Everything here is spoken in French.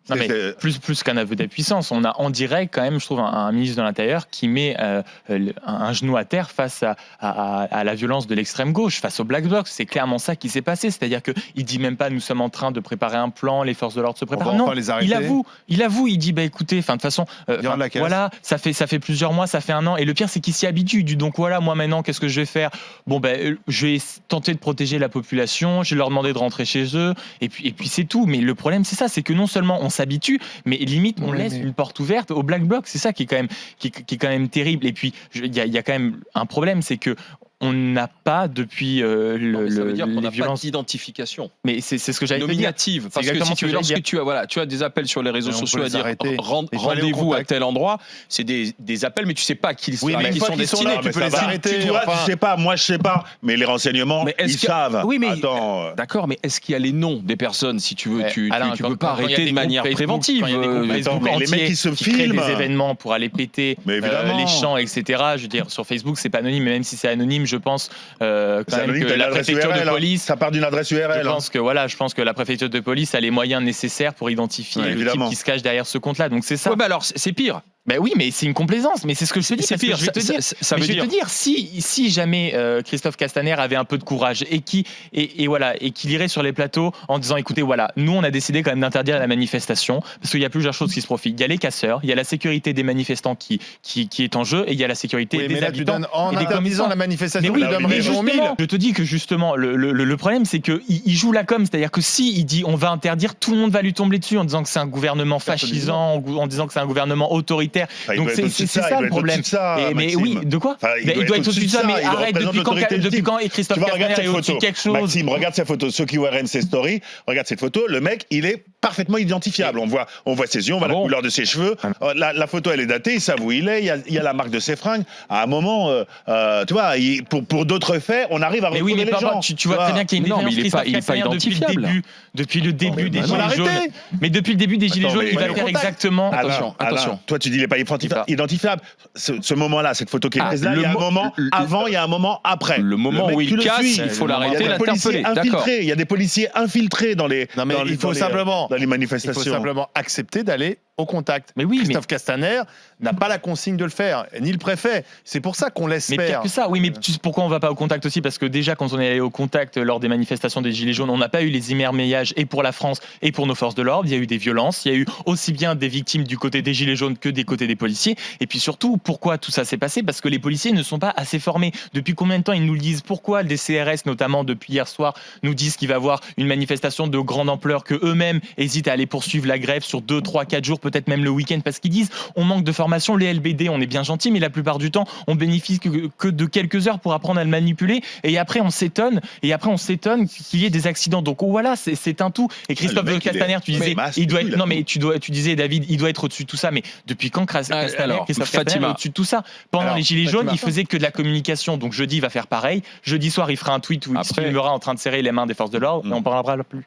Non, mais plus qu'un aveu d'impuissance, on a en direct quand même, je trouve, un ministre de l'Intérieur qui met un genou à terre face à la violence de l'extrême gauche, face au Black Bloc. C'est clairement ça qui s'est passé. C'est-à-dire qu'il dit même pas nous sommes en train de préparer un plan, les forces de l'ordre se préparent. Non, il avoue, il dit bah écoutez, de toute façon, voilà, ça fait plusieurs mois, ça fait un an, et le pire c'est qu'il s'y habitue. Donc voilà, moi maintenant qu'est-ce que je vais faire ? Bon ben je vais tenter de protéger la population, je vais leur demander de rentrer chez eux, et puis c'est tout. Mais le problème c'est ça, c'est que non seulement on s'habitue, mais limite on laisse une porte ouverte au Black Bloc. C'est ça qui est quand même terrible. Et puis il y a quand même un problème, c'est que on n'a pas depuis ça veut dire qu'on n'a pas violences d'identification. Mais c'est ce que j'allais te dire. Nominative. Parce que si tu veux, lorsque tu as des appels sur les réseaux sociaux à dire rendez-vous à tel endroit, c'est des appels, mais tu sais pas à qui ils sont destinés. Tu peux les arrêter. Tu sais pas, moi je sais pas, mais les renseignements, ils savent. Oui, mais d'accord, mais est-ce qu'il y a les noms des personnes, si tu veux, tu peux pas arrêter de manière préventive. Mais les mecs qui se filment, des événements pour aller péter les champs, etc. Je veux dire, sur Facebook, c'est pas anonyme, mais même si c'est anonyme, je pense quand même que la préfecture de police, ça part d'une adresse URL. Je pense que la préfecture de police a les moyens nécessaires pour identifier le type qui se cache derrière ce compte-là. Donc c'est ça. Ouais, bah alors c'est pire. Ben oui, mais c'est une complaisance. Mais c'est ce que je te dis. C'est pire. Je vais te dire, si jamais Christophe Castaner avait un peu de courage et qu'il irait sur les plateaux en disant, écoutez, voilà, nous on a décidé quand même d'interdire la manifestation parce qu'il y a plusieurs choses qui se profitent. Il y a les casseurs, il y a la sécurité des manifestants qui est en jeu, et il y a la sécurité des habitants. En interdisant la manifestation, je te dis que justement, le problème, c'est qu'il joue la com, c'est-à-dire que si il dit on va interdire, tout le monde va lui tomber dessus en disant que c'est un gouvernement fascisant, en disant que c'est un gouvernement autoritaire. Donc c'est ça le problème. Mais oui, de quoi ? Il doit être au-dessus de ça, mais arrête, depuis quand est Christophe Castaner est au-dessus de quelque chose ? Maxime, regarde sa photo. Ceux qui voient RMC Story, regarde cette photo. Le mec, il est parfaitement identifiable. On voit ses yeux, on voit la couleur de ses cheveux. La photo, elle est datée, ils savent où il est. Il y a la marque de ses fringues. À un moment, tu vois, pour d'autres faits, on arrive à retrouver les gens. Tu vois très bien qu'il y a une défiance. Il est pas identifiable. Depuis le début des Gilets jaunes. Mais depuis le début des Gilets jaunes, il va faire exactement... Attention. Toi, tu dis il n'est pas identifiable. Ce moment-là, cette photo qui est prise là, il y a un moment avant, il y a un moment après. Le moment où il casse, il faut l'arrêter, l'interpeller. Il y a des policiers infiltrés dans les manifestations. Il faut simplement accepter d'aller au contact. Mais oui, Christophe Castaner n'a pas la consigne de le faire, ni le préfet. C'est pour ça qu'on laisse faire. Mais pire que ça, oui, mais pourquoi on ne va pas au contact aussi ? Parce que déjà, quand on est allé au contact lors des manifestations des Gilets jaunes, on n'a pas eu les émermeillages et pour la France et pour nos forces de l'ordre. Il y a eu des violences, il y a eu aussi bien des victimes du côté des Gilets jaunes que des côtés des policiers. Et puis surtout, pourquoi tout ça s'est passé ? Parce que les policiers ne sont pas assez formés. Depuis combien de temps ils nous le disent ? Pourquoi des CRS, notamment depuis hier soir, nous disent qu'il va y avoir une manifestation de grande ampleur, que eux-mêmes hésitent à aller poursuivre la grève sur 2, 3, 4 jours, peut-être même le week-end, parce qu'ils disent on manque de formation. Les LBD, on est bien gentil, mais la plupart du temps, on bénéficie que de quelques heures pour apprendre à le manipuler. Et après, on s'étonne qu'il y ait des accidents. Donc voilà, c'est un tout. Et Christophe Castaner, tu disais, tu disais, David, il doit être au-dessus de tout ça. Mais depuis quand Christophe Castaner est au-dessus de tout ça ? Pendant les Gilets jaunes, il faisait que de la communication. Donc jeudi, il va faire pareil. Jeudi soir, il fera un tweet où il se filmera en train de serrer les mains des forces de l'ordre et on ne parlera plus.